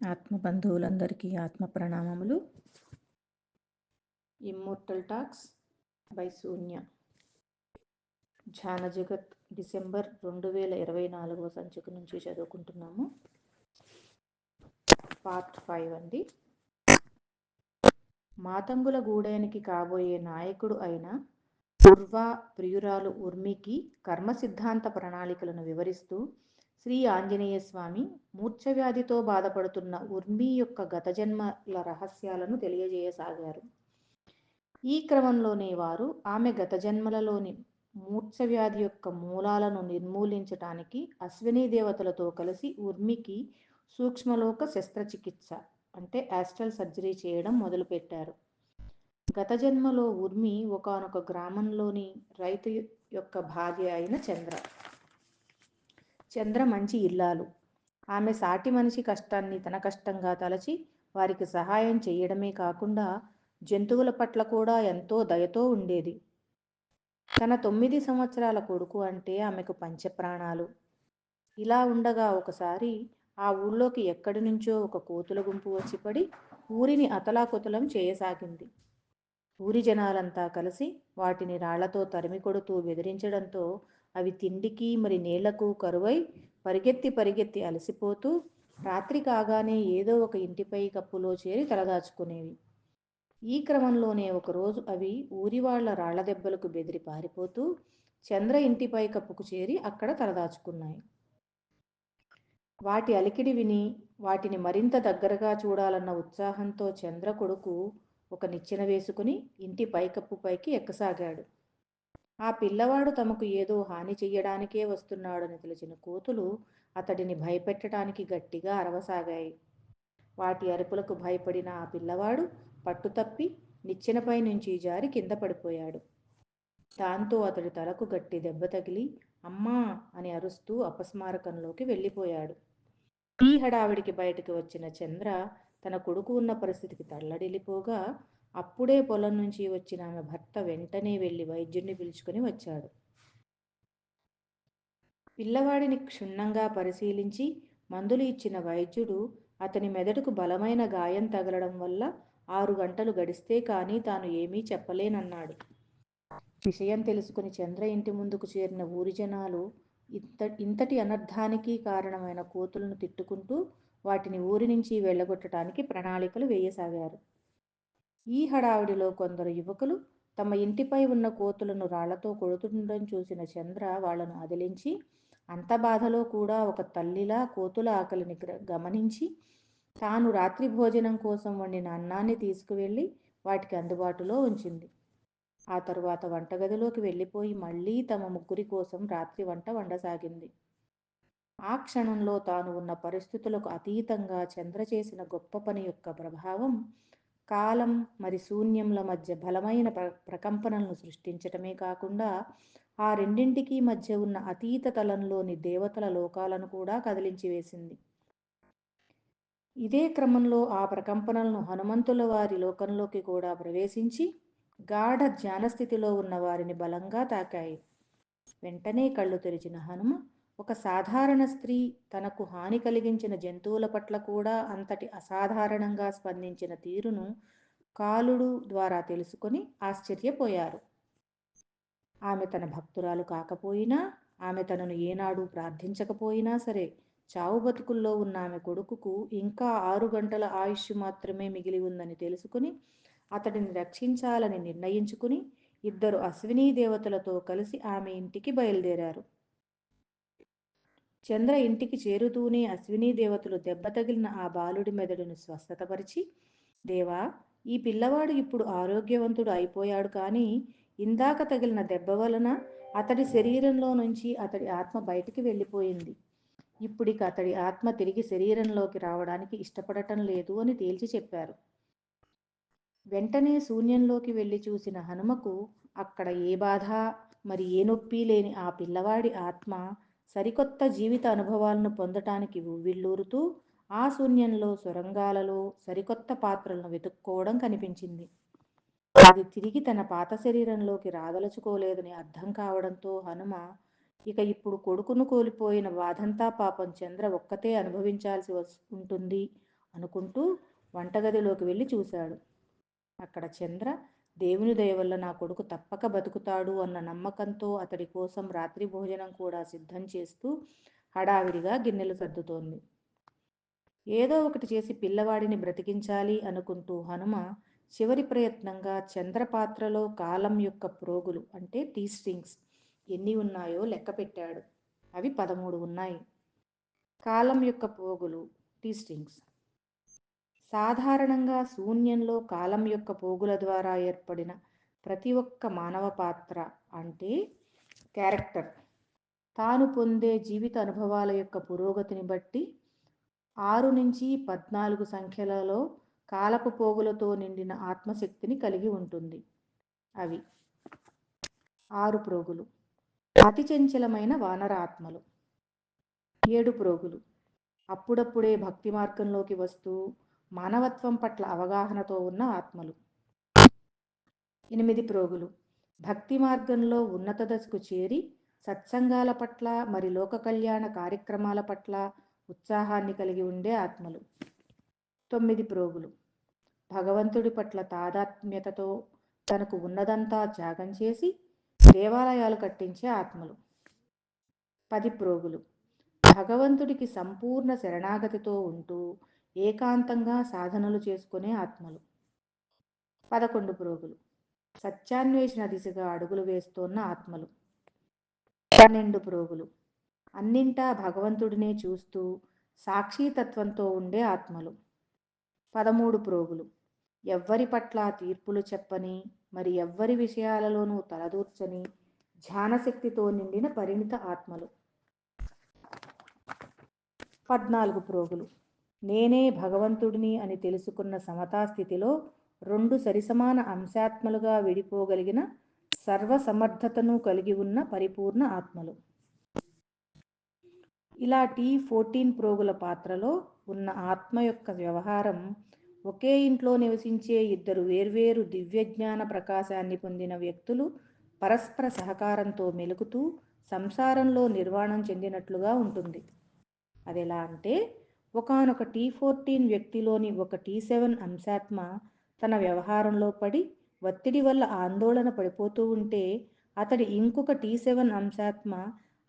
ఆత్మ బంధువులందరికీ ఆత్మ ప్రణామములు. ఇమ్మోర్టల్ టాక్స్ బై శూన్య. ధ్యాన జగత్ డిసెంబర్ 2024 సంచిక నుంచి చదువుకుంటున్నాము. పార్ట్ 5 అండి. మాతంగుల గూడెనికి కాబోయే నాయకుడు అయిన ఉర్వా ప్రియురాలు ఉర్మికి కర్మ సిద్ధాంత ప్రణాళికలను వివరిస్తూ శ్రీ ఆంజనేయ స్వామి మూర్ఛవ్యాధితో బాధపడుతున్న ఉర్మి యొక్క గత జన్మల రహస్యాలను తెలియజేయసాగారు. ఈ క్రమంలోనే వారు ఆమె గత జన్మలలోని మూర్ఛవ్యాధి యొక్క మూలాలను నిర్మూలించటానికి అశ్విని దేవతలతో కలిసి ఉర్మికి సూక్ష్మలోక శస్త్రచికిత్స అంటే యాస్ట్రల్ సర్జరీ చేయడం మొదలుపెట్టారు. గత జన్మలో ఉర్మి ఒకానొక గ్రామంలోని రైతు యొక్క భార్య అయిన చంద్ర మంచి ఇల్లాలు. ఆమె సాటి మనిషి కష్టాన్ని తన కష్టంగా తలచి వారికి సహాయం చేయడమే కాకుండా జంతువుల పట్ల కూడా ఎంతో దయతో ఉండేది. తన 9 సంవత్సరాల కొడుకు అంటే ఆమెకు పంచప్రాణాలు. ఇలా ఉండగా ఒకసారి ఆ ఊళ్ళోకి ఎక్కడి నుంచో ఒక కోతుల గుంపు వచ్చి పడి ఊరిని అతలాకుతలం చేయసాగింది. ఊరి జనాలంతా కలిసి వాటిని రాళ్లతో తరిమి కొడుతూ బెదిరించడంతో అవి తిండికి మరి నీళ్లకు కరువై పరిగెత్తి అలసిపోతూ రాత్రి కాగానే ఏదో ఒక ఇంటిపై కప్పులో చేరి తలదాచుకునేవి. ఈ క్రమంలోనే ఒకరోజు అవి ఊరివాళ్ల రాళ్ల దెబ్బలకు బెదిరి పారిపోతూ చంద్ర ఇంటిపై కప్పుకు చేరి అక్కడ తలదాచుకున్నాయి. వాటి అలికిడి విని వాటిని మరింత దగ్గరగా చూడాలన్న ఉత్సాహంతో చంద్ర కొడుకు ఒక నిచ్చెన వేసుకుని ఇంటి పైకప్పుపైకి ఎక్కసాగాడు. ఆ పిల్లవాడు తమకు ఏదో హాని చెయ్యడానికే వస్తున్నాడని తెలిసిన కోతులు అతడిని భయపెట్టడానికి గట్టిగా అరవసాగాయి. వాటి అరుపులకు భయపడిన ఆ పిల్లవాడు పట్టుతప్పి నిచ్చెనపై నుంచి జారి కింద పడిపోయాడు. దాంతో అతడి తలకు గట్టి దెబ్బ తగిలి అమ్మా అని అరుస్తూ అపస్మారకంలోకి వెళ్ళిపోయాడు. ఈ హడావిడికి బయటకు వచ్చిన చంద్ర తన కొడుకు ఉన్న పరిస్థితికి తల్లడిల్లిపోగా అప్పుడే పొలం నుంచి వచ్చిన ఆమె భర్త వెంటనే వెళ్ళి వైద్యుడిని పిలుచుకుని వచ్చాడు. పిల్లవాడిని క్షుణ్ణంగా పరిశీలించి మందులు ఇచ్చిన వైద్యుడు అతని మెదడుకు బలమైన గాయం తగలడం వల్ల 6 గంటలు గడిస్తే కానీ తాను ఏమీ చెప్పలేనన్నాడు. విషయం తెలుసుకుని చంద్ర ఇంటి ముందుకు చేరిన ఊరి జనాలు ఇంతటి అనర్థానికి కారణమైన కోతులను తిట్టుకుంటూ వాటిని ఊరి నుంచి వెళ్ళగొట్టడానికి ప్రణాళికలు వేయసాగారు. ఈ హడావిడిలో కొందరు యువకులు తమ ఇంటిపై ఉన్న కోతులను రాళ్లతో కొడుతుండడం చూసిన చంద్ర వాళ్లను అదిలించి అంత బాధలో కూడా ఒక తల్లిలా కోతుల ఆకలిని గమనించి తాను రాత్రి భోజనం కోసం వండిన అన్నాన్ని తీసుకువెళ్ళి వాటికి అందుబాటులో ఉంచింది. ఆ తరువాత వంటగదిలోకి వెళ్ళిపోయి మళ్లీ తమ ముగ్గురి కోసం రాత్రి వంట వండసాగింది. ఆ క్షణంలో తాను ఉన్న పరిస్థితులకు అతీతంగా చంద్ర చేసిన గొప్ప పని యొక్క ప్రభావం కాలం మరి శూన్యంల మధ్య బలమైన ప్రకంపనలను సృష్టించటమే కాకుండా ఆ రెండింటికి మధ్య ఉన్న అతీత తలంలోని దేవతల లోకాలను కూడా కదిలించి వేసింది. ఇదే క్రమంలో ఆ ప్రకంపనలను హనుమంతుల వారి లోకంలోకి కూడా ప్రవేశించి గాఢ ధ్యానస్థితిలో ఉన్న వారిని బలంగా తాకాయి. వెంటనే కళ్ళు తెరిచిన హనుమ ఒక సాధారణ స్త్రీ తనకు హాని కలిగించిన జంతువుల పట్ల కూడా అంతటి అసాధారణంగా స్పందించిన తీరును కాలుడు ద్వారా తెలుసుకొని ఆశ్చర్యపోయారు. ఆమె తన భక్తురాలు కాకపోయినా, ఆమె తనను ఏనాడు ప్రార్థించకపోయినా సరే చావు బతుకుల్లో ఉన్న ఆమె కొడుకుకు ఇంకా 6 గంటల ఆయుష్ మాత్రమే మిగిలి ఉందని తెలుసుకుని అతడిని రక్షించాలని నిర్ణయించుకుని ఇద్దరు అశ్వినీ దేవతలతో కలిసి ఆమె ఇంటికి బయలుదేరారు. చంద్ర ఇంటికి చేరుతూనే అశ్వినీ దేవతలు దెబ్బ తగిలిన ఆ బాలుడి మెదడును స్వస్థతపరిచి, దేవా, ఈ పిల్లవాడు ఇప్పుడు ఆరోగ్యవంతుడు అయిపోయాడు, కానీ ఇందాక తగిలిన దెబ్బ వలన అతడి శరీరంలో నుంచి అతడి ఆత్మ బయటికి వెళ్ళిపోయింది. ఇప్పుడిక అతడి ఆత్మ తిరిగి శరీరంలోకి రావడానికి ఇష్టపడటం లేదు అని తేల్చి చెప్పారు. వెంటనే శూన్యంలోకి వెళ్ళి చూసిన హనుమకు అక్కడ ఏ బాధ మరి ఏ నొప్పి లేని ఆ పిల్లవాడి ఆత్మ సరికొత్త జీవిత అనుభవాలను పొందటానికి ఉవ్విళ్ళూరుతూ ఆ శూన్యంలో సొరంగాలలో సరికొత్త పాత్రలను వెతుక్కోవడం కనిపించింది. అది తిరిగి తన పాత శరీరంలోకి రాదలుచుకోలేదని అర్థం కావడంతో హనుమ ఇక ఇప్పుడు కొడుకును కోల్పోయిన బాధంతా పాపం చంద్ర ఒక్కతే అనుభవించాల్సి ఉంటుంది అనుకుంటూ వంటగదిలోకి వెళ్ళి చూశాడు. అక్కడ చంద్ర దేవుని దయ వల్ల నా కొడుకు తప్పక బతుకుతాడు అన్న నమ్మకంతో అతడి కోసం రాత్రి భోజనం కూడా సిద్ధం చేస్తూ హడావిడిగా గిన్నెలు సర్దుతోంది. ఏదో ఒకటి చేసి పిల్లవాడిని బ్రతికించాలి అనుకుంటూ హనుమ చివరి ప్రయత్నంగా చంద్రపాత్రలో కాలం యొక్క ప్రోగులు అంటే టీ స్ట్రింగ్స్ ఎన్ని ఉన్నాయో లెక్క పెట్టాడు. అవి 13 ఉన్నాయి. కాలం యొక్క పోగులు టీ స్ట్రింగ్స్. సాధారణంగా శూన్యంలో కాలం యొక్క పోగుల ద్వారా ఏర్పడిన ప్రతి ఒక్క మానవ పాత్ర అంటే క్యారెక్టర్ తాను పొందే జీవిత అనుభవాల యొక్క పురోగతిని బట్టి 6 నుంచి 14 సంఖ్యలలో కాలపు పోగులతో నిండిన ఆత్మశక్తిని కలిగి ఉంటుంది. అవి 6 ప్రోగులు. అతి చంచలమైన వానర ఆత్మలు. 7 ప్రోగులు. అప్పుడప్పుడే భక్తి మార్గంలోకి వస్తూ మానవత్వం పట్ల అవగాహనతో ఉన్న ఆత్మలు. 8 ప్రోగులు. భక్తి మార్గంలో ఉన్నత దశకు చేరి సత్సంగాల పట్ల మరి లోక కళ్యాణ కార్యక్రమాల పట్ల ఉత్సాహాన్ని కలిగి ఉండే ఆత్మలు. 9 ప్రోగులు. భగవంతుడి పట్ల తాదాత్మ్యతతో తనకు ఉన్నదంతా త్యాగం చేసి దేవాలయాలు కట్టించే ఆత్మలు. 10 ప్రోగులు. భగవంతుడికి సంపూర్ణ శరణాగతితో ఉంటూ ఏకాంతంగా సాధనలు చేసుకునే ఆత్మలు. 11 ప్రోగులు. సత్యాన్వేషణ దిశగా అడుగులు వేస్తోన్న ఆత్మలు. 12 ప్రోగులు. అన్నింటా భగవంతుడినే చూస్తూ సాక్షితత్వంతో ఉండే ఆత్మలు. 13 ప్రోగులు. ఎవ్వరి పట్ల తీర్పులు చెప్పని మరి ఎవ్వరి విషయాలలోనూ తలదూర్చని ధ్యానశక్తితో నిండిన పరిణిత ఆత్మలు. 14 ప్రోగులు. నేనే భగవంతుడిని అని తెలుసుకున్న సమతాస్థితిలో 2 సరిసమాన అంశాత్మలుగా విడిపోగలిగిన సర్వసమర్థతను కలిగి ఉన్న పరిపూర్ణ ఆత్మలు. ఇలా T14 ప్రోగుల పాత్రలో ఉన్న ఆత్మ యొక్క వ్యవహారం ఒకే ఇంట్లో నివసించే ఇద్దరు వేర్వేరు దివ్యజ్ఞాన ప్రకాశాన్ని పొందిన వ్యక్తులు పరస్పర సహకారంతో మెలుకుతూ సంసారంలో నిర్వాణం చెందినట్లుగా ఉంటుంది. అదెలా అంటే ఒకానొక T14 వ్యక్తిలోని ఒక T7 అంశాత్మ తన వ్యవహారంలో పడి ఒత్తిడి వల్ల ఆందోళన పడిపోతూ ఉంటే అతడి ఇంకొక T7 అంశాత్మ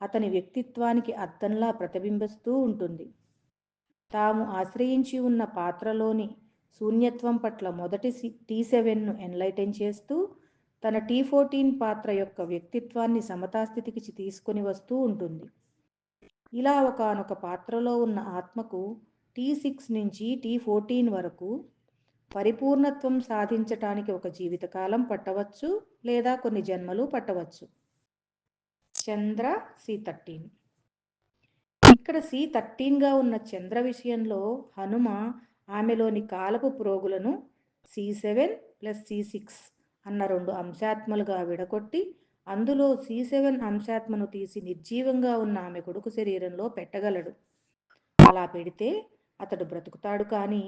అతని వ్యక్తిత్వానికి అద్దంలా ప్రతిబింబిస్తూ ఉంటుంది. తాము ఆశ్రయించి ఉన్న పాత్రలోని శూన్యత్వం పట్ల మొదటి T7ను ఎన్లైటన్ చేస్తూ తన T14 పాత్ర యొక్క వ్యక్తిత్వాన్ని సమతాస్థితికి తీసుకొని వస్తూ ఉంటుంది. ఇలా ఒకానొక పాత్రలో ఉన్న ఆత్మకు T6 నుంచి T14 వరకు పరిపూర్ణత్వం సాధించటానికి ఒక జీవితకాలం పట్టవచ్చు లేదా కొన్ని జన్మలు పట్టవచ్చు. చంద్ర C13. ఇక్కడ C13గా ఉన్న చంద్ర విషయంలో హనుమ ఆమెలోని కాలపు ప్రోగులను C7 + C6 అన్న 2 అంశాత్మలుగా విడగొట్టి అందులో C7 అంశాత్మను తీసి నిర్జీవంగా ఉన్న ఆమె కొడుకు శరీరంలో పెట్టగలడు. అలా పెడితే అతడు బ్రతుకుతాడు. కానీ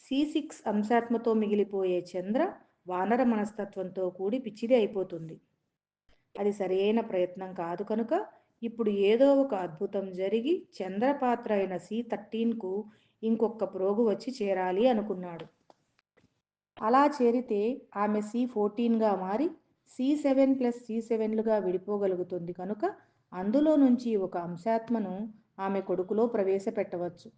C6 అంశాత్మతో మిగిలిపోయే చంద్ర వానర మనస్తత్వంతో కూడి పిచ్చిది అయిపోతుంది. అది సరైన ప్రయత్నం కాదు కనుక ఇప్పుడు ఏదో ఒక అద్భుతం జరిగి చంద్రపాత్ర అయిన C13కు ఇంకొక ప్రోగు వచ్చి చేరాలి అనుకున్నాడు. అలా చేరితే ఆమె C14గా మారి C7 + C7లుగా విడిపోగలుగుతుంది కనుక అందులో నుంచి ఒక అంశాత్మను ఆమె కొడుకులో ప్రవేశపెట్టవచ్చు.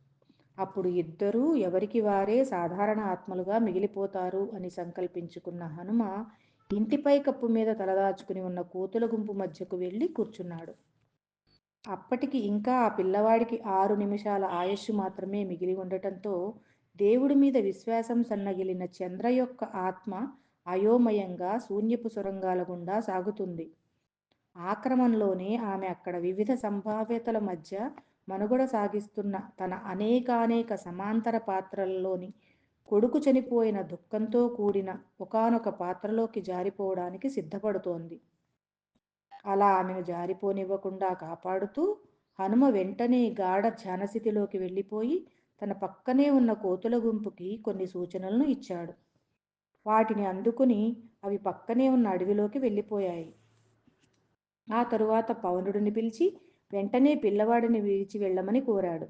అప్పుడు ఇద్దరూ ఎవరికి వారే సాధారణ ఆత్మలుగా మిగిలిపోతారు అని సంకల్పించుకున్న హనుమ ఇంటిపై కప్పు మీద తలదాచుకుని ఉన్న కోతుల గుంపు మధ్యకు వెళ్ళి కూర్చున్నాడు. అప్పటికి ఇంకా ఆ పిల్లవాడికి 6 నిమిషాల ఆయుష్షు మాత్రమే మిగిలి ఉండటంతో దేవుడి మీద విశ్వాసం సన్నగిలిన చంద్ర యొక్క ఆత్మ అయోమయంగా శూన్యపు సొరంగాల గుండా సాగుతుంది. ఆ క్రమంలోనే ఆమె అక్కడ వివిధ సంభావ్యతల మధ్య మనుగడ సాగిస్తున్న తన అనేకానేక సమాంతర పాత్రలలోని కొడుకు చనిపోయిన దుఃఖంతో కూడిన ఒకానొక పాత్రలోకి జారిపోవడానికి సిద్ధపడుతోంది. అలా ఆమెను జారిపోనివ్వకుండా కాపాడుతూ హనుమ వెంటనే గాఢ ధ్యానస్థితిలోకి వెళ్ళిపోయి తన పక్కనే ఉన్న కోతుల గుంపుకి కొన్ని సూచనలను ఇచ్చాడు. వాటిని అందుకుని అవి పక్కనే ఉన్న అడవిలోకి వెళ్ళిపోయాయి. ఆ తరువాత పవనుడిని పిలిచి వెంటనే పిల్లవాడిని విడిచి వెళ్ళమని కోరాడు.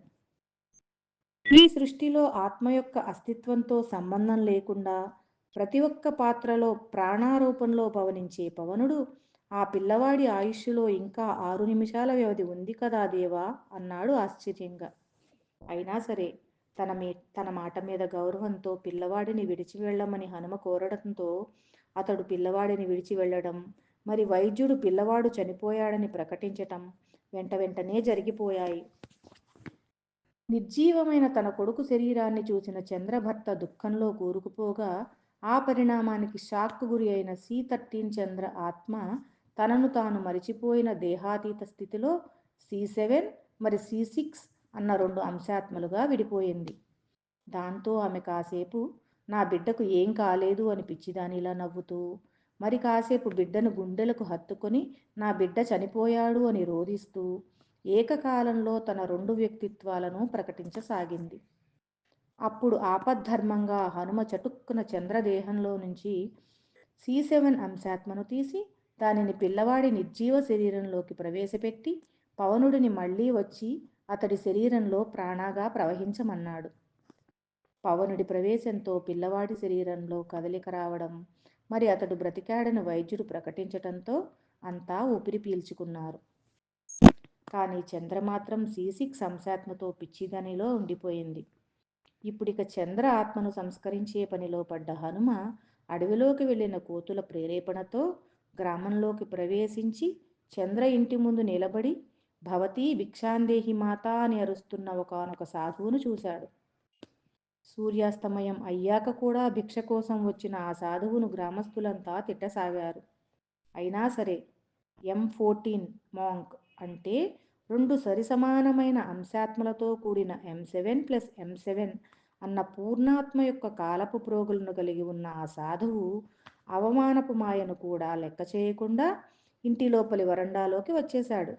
ఈ సృష్టిలో ఆత్మ యొక్క అస్తిత్వంతో సంబంధం లేకుండా ప్రతి ఒక్క పాత్రలో ప్రాణారూపంలో పవనించే పవనుడు ఆ పిల్లవాడి ఆయుష్లో ఇంకా 6 నిమిషాల వ్యవధి ఉంది కదా దేవా అన్నాడు ఆశ్చర్యంగా. అయినా సరే తన మాట మీద గౌరవంతో పిల్లవాడిని విడిచి వెళ్ళమని హనుమ కోరడంతో అతడు పిల్లవాడిని విడిచి వెళ్ళడం, మరి వైద్యుడు పిల్లవాడు చనిపోయాడని ప్రకటించటం వెంట వెంటనే జరిగిపోయాయి. నిర్జీవమైన తన కొడుకు శరీరాన్ని చూసిన చంద్రభర్త దుఃఖంలో కూరుకుపోగా, ఆ పరిణామానికి షాక్కు గురి అయిన C13 చంద్ర ఆత్మ తనను తాను మరిచిపోయిన దేహాతీత స్థితిలో C7 మరి C6 అన్న 2 అంశాత్మలుగా విడిపోయింది. దాంతో ఆమె కాసేపు నా బిడ్డకు ఏం కాలేదు అని పిచ్చిదానిలా నవ్వుతూ, మరి కాసేపు బిడ్డను గుండెలకు హత్తుకొని నా బిడ్డ చనిపోయాడు అని రోదిస్తూ ఏకకాలంలో తన 2 వ్యక్తిత్వాలను ప్రకటించసాగింది. అప్పుడు ఆపద్ధర్మంగా హనుమ చటుక్కున చంద్రదేహంలో నుంచి C7 అంశాత్మను తీసి దానిని పిల్లవాడి నిర్జీవ శరీరంలోకి ప్రవేశపెట్టి పవనుడిని మళ్ళీ వచ్చి అతడి శరీరంలో ప్రాణాగా ప్రవహించమన్నాడు. పవనుడి ప్రవేశంతో పిల్లవాడి శరీరంలో కదలిక రావడం, మరి అతడు బ్రతికాడని వైద్యుడు ప్రకటించటంతో అంతా ఊపిరి పీల్చుకున్నారు. కానీ చంద్ర మాత్రం C6 అంశాత్మతో పిచ్చిదనిలో ఉండిపోయింది. ఇప్పుడిక చంద్ర ఆత్మను సంస్కరించే పనిలో పడ్డ హనుమ అడవిలోకి వెళ్ళిన కోతుల ప్రేరేపణతో గ్రామంలోకి ప్రవేశించి చంద్ర ఇంటి ముందు నిలబడి భవతీ భిక్షాందేహి మాత అని అరుస్తున్న ఒకానొక సాధువును చూశాడు. సూర్యాస్తమయం అయ్యాక కూడా భిక్ష కోసం వచ్చిన ఆ సాధువును గ్రామస్తులంతా తిట్టసాగారు. అయినా సరే M14 మాంక్ అంటే 2 సరిసమానమైన అంశాత్మలతో కూడిన M7 ప్లస్ M7 అన్న పూర్ణాత్మ యొక్క కాలపు ప్రోగులను కలిగి ఉన్న ఆ సాధువు అవమానపు మాయను కూడా లెక్క చేయకుండా ఇంటి లోపలి వరండాలోకి వచ్చేశాడు.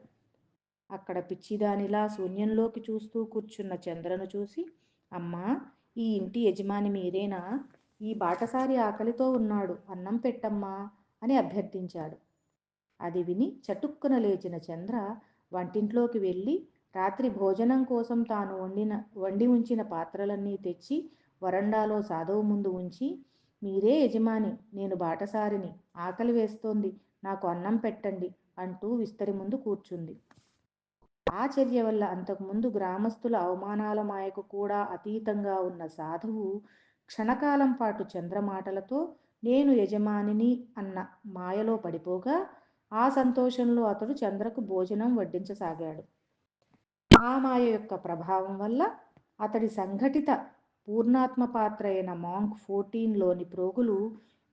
అక్కడ పిచ్చిదానిలా శూన్యంలోకి చూస్తూ కూర్చున్న చంద్రను చూసి, అమ్మా, ఈ ఇంటి యజమాని మీరేనా? ఈ బాటసారి ఆకలితో ఉన్నాడు, అన్నం పెట్టమ్మా అని అభ్యర్థించాడు. అది విని చటుక్కున లేచిన చంద్ర వంటింట్లోకి వెళ్ళి రాత్రి భోజనం కోసం తాను వండి ఉంచిన పాత్రలన్నీ తెచ్చి వరండాలో సాధువు ముందు ఉంచి, మీరే యజమాని, నేను బాటసారిని, ఆకలి వేస్తోంది, నాకు అన్నం పెట్టండి అంటూ విస్తరి ముందు కూర్చుంది. ఆ చర్య వల్ల అంతకుముందు గ్రామస్తుల అవమానాల మాయకు కూడా అతీతంగా ఉన్న సాధువు క్షణకాలం పాటు చంద్రమాటలతో నేను యజమానిని అన్న మాయలో పడిపోగా, ఆ సంతోషంలో అతడు చంద్రకు భోజనం వడ్డించసాగాడు. ఆ మాయ యొక్క ప్రభావం వల్ల అతడి సంఘటిత పూర్ణాత్మ పాత్ర అయిన మాంక్ 14లోని ప్రోగులు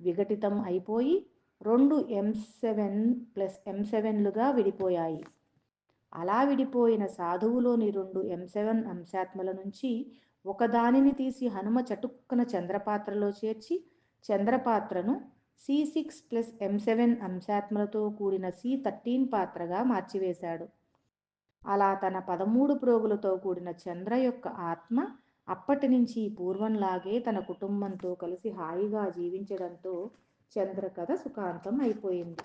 విఘటితం అయిపోయి 2 M7 ప్లస్ M7లుగా విడిపోయాయి. అలా విడిపోయిన సాధువులోని 2 M7 అంశాత్మల నుంచి ఒకదానిని తీసి హనుమ చటుక్కున చంద్రపాత్రలో చేర్చి చంద్రపాత్రను C6 ప్లస్ M7 అంశాత్మలతో కూడిన C13 పాత్రగా మార్చివేశాడు. అలా తన 13 ప్రోగులతో కూడిన చంద్ర యొక్క ఆత్మ అప్పటి నుంచి పూర్వంలాగే తన కుటుంబంతో కలిసి హాయిగా జీవించడంతో చంద్ర కథ సుఖాంతం అయిపోయింది.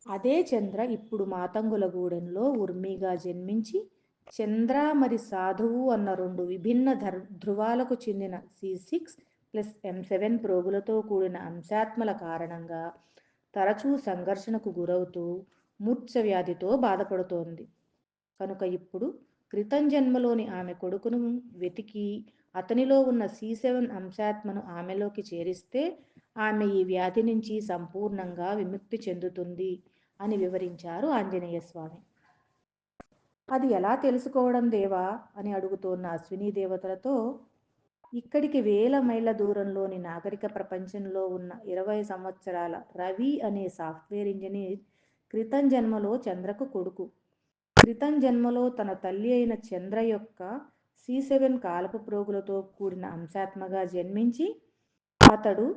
అదే చంద్ర ఇప్పుడు మాతంగులగూడెంలో ఉర్మిగా జన్మించి చంద్ర మరి సాధువు అన్న 2 విభిన్న ధృవాలకు చెందిన C6 ప్లస్ M7 ప్రోగులతో కూడిన అంశాత్మల కారణంగా తరచూ సంఘర్షణకు గురవుతూ మూర్ఛ వ్యాధితో బాధపడుతోంది. కనుక ఇప్పుడు క్రితం జన్మలోని ఆమె కొడుకును వెతికి అతనిలో ఉన్న C7 అంశాత్మను ఆమెలోకి చేరిస్తే ఆమె ఈ వ్యాధి నుంచి సంపూర్ణంగా విముక్తి చెందుతుంది అని వివరించారు ఆంజనేయస్వామి. అది ఎలా తెలుసుకోవడం దేవా అని అడుగుతోన్న అశ్వినీ దేవతలతో, ఇక్కడికి వేల మైళ్ళ దూరంలోని నాగరిక ప్రపంచంలో ఉన్న 20 సంవత్సరాల రవి అనే సాఫ్ట్వేర్ ఇంజనీర్ క్రితం జన్మలో చంద్రకు కొడుకు. క్రితం జన్మలో తన తల్లి అయిన చంద్ర యొక్క C7 కాలపు ప్రోగులతో కూడిన అంశాత్మగా జన్మించి అతడు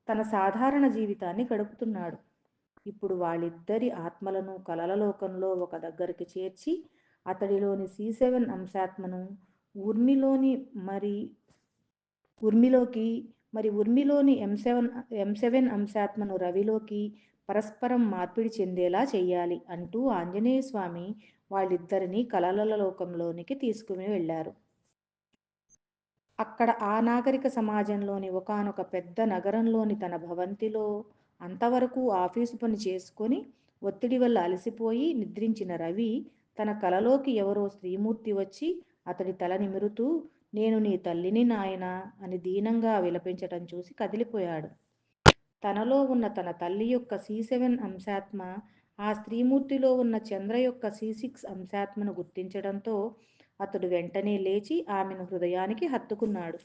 తన సాధారణ జీవితాన్ని గడుపుతున్నాడు. ఇప్పుడు వాళ్ళిద్దరి ఆత్మలను కలల లోకంలో ఒక దగ్గరికి చేర్చి అతడిలోని C7 అంశాత్మను ఉర్మిలోని ఉర్మిలోని M7 అంశాత్మను రవిలోకి పరస్పరం మార్పిడి చెందేలా చెయ్యాలి అంటూ ఆంజనేయ స్వామి వాళ్ళిద్దరినీ కలల లోకంలోనికి తీసుకుని వెళ్ళారు. అక్కడ ఆ నాగరిక సమాజంలోని ఒకానొక పెద్ద నగరంలోని తన భవంతిలో అంతవరకు ఆఫీసు పని చేసుకొని ఒత్తిడి వల్ల అలసిపోయి నిద్రించిన రవి తన కలలోకి ఎవరో స్త్రీమూర్తి వచ్చి అతడి తల నిమురుతూ నేను నీ తల్లిని నాయనా అని దీనంగా విలపించటం చూసి కదిలిపోయాడు. తనలో ఉన్న తన తల్లి యొక్క C7 అంశాత్మ ఆ స్త్రీమూర్తిలో ఉన్న చంద్ర యొక్క C6 అంశాత్మను గుర్తించడంతో అతడు వెంటనే లేచి ఆమెను హృదయానికి హత్తుకున్నాడు.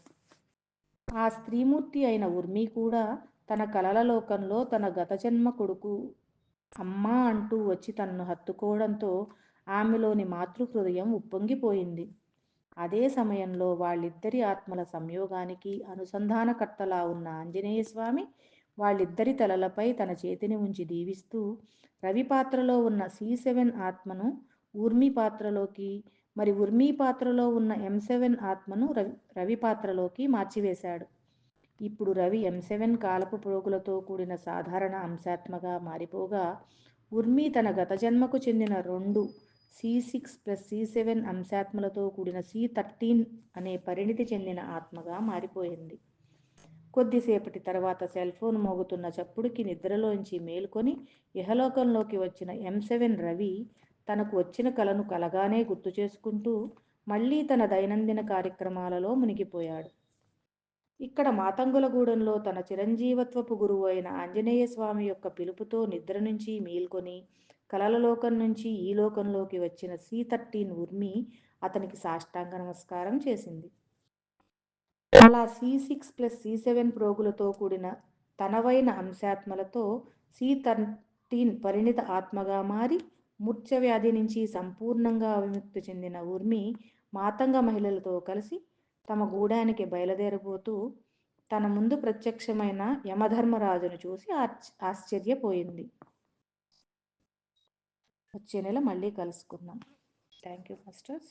ఆ స్త్రీమూర్తి అయిన ఊర్మి కూడా తన కలల లోకంలో తన గత జన్మ కొడుకు అమ్మా అంటూ వచ్చి తనను హత్తుకోవడంతో ఆమెలోని మాతృహృదయం ఉప్పొంగిపోయింది. అదే సమయంలో వాళ్ళిద్దరి ఆత్మల సంయోగానికి అనుసంధానకర్తలా ఉన్న ఆంజనేయస్వామి వాళ్ళిద్దరి తలలపై తన చేతిని ఉంచి దీవిస్తూ రవి పాత్రలో ఉన్న C7 ఆత్మను ఊర్మి పాత్రలోకి, మరి ఊర్మి పాత్రలో ఉన్న M7 ఆత్మను రవి పాత్రలోకి మార్చివేశాడు. ఇప్పుడు రవి M7 కాలపు ప్రోగులతో కూడిన సాధారణ అంశాత్మగా మారిపోగా ఊర్మి తన గత జన్మకు చెందిన 2 C6+C7 అంశాత్మలతో కూడిన C13 అనే పరిణితి చెందిన ఆత్మగా మారిపోయింది. కొద్దిసేపటి తర్వాత సెల్ ఫోన్ మోగుతున్న చప్పుడుకి నిద్రలోంచి మేల్కొని ఇహలోకంలోకి వచ్చిన M7 రవి తనకు వచ్చిన కలను కలగానే గుర్తు చేసుకుంటూ మళ్ళీ తన దైనందిన కార్యక్రమాలలో మునిగిపోయాడు. ఇక్కడ మాతంగులగూడెంలో తన చిరంజీవత్వపు గురువు అయిన ఆంజనేయస్వామి యొక్క పిలుపుతో నిద్ర నుంచి మేల్కొని కలల లోకం నుంచి ఈ లోకంలోకి వచ్చిన C13 ఊర్మి అతనికి సాష్టాంగ నమస్కారం చేసింది. అలా C6+C7 ప్రోగులతో కూడిన తనవైన అంశాత్మలతో C13 పరిణిత ఆత్మగా మారి మూర్ఛ వ్యాధి నుంచి సంపూర్ణంగా విముక్తి చెందిన ఊర్మి మాతంగ మహిళలతో కలిసి తమ గూడానికి బయలుదేరబోతూ తన ముందు ప్రత్యక్షమైన యమధర్మరాజును చూసి ఆశ్చర్యపోయింది. వచ్చే నెల మళ్ళీ కలుసుకుందాం. Thank you ఫస్టర్స్.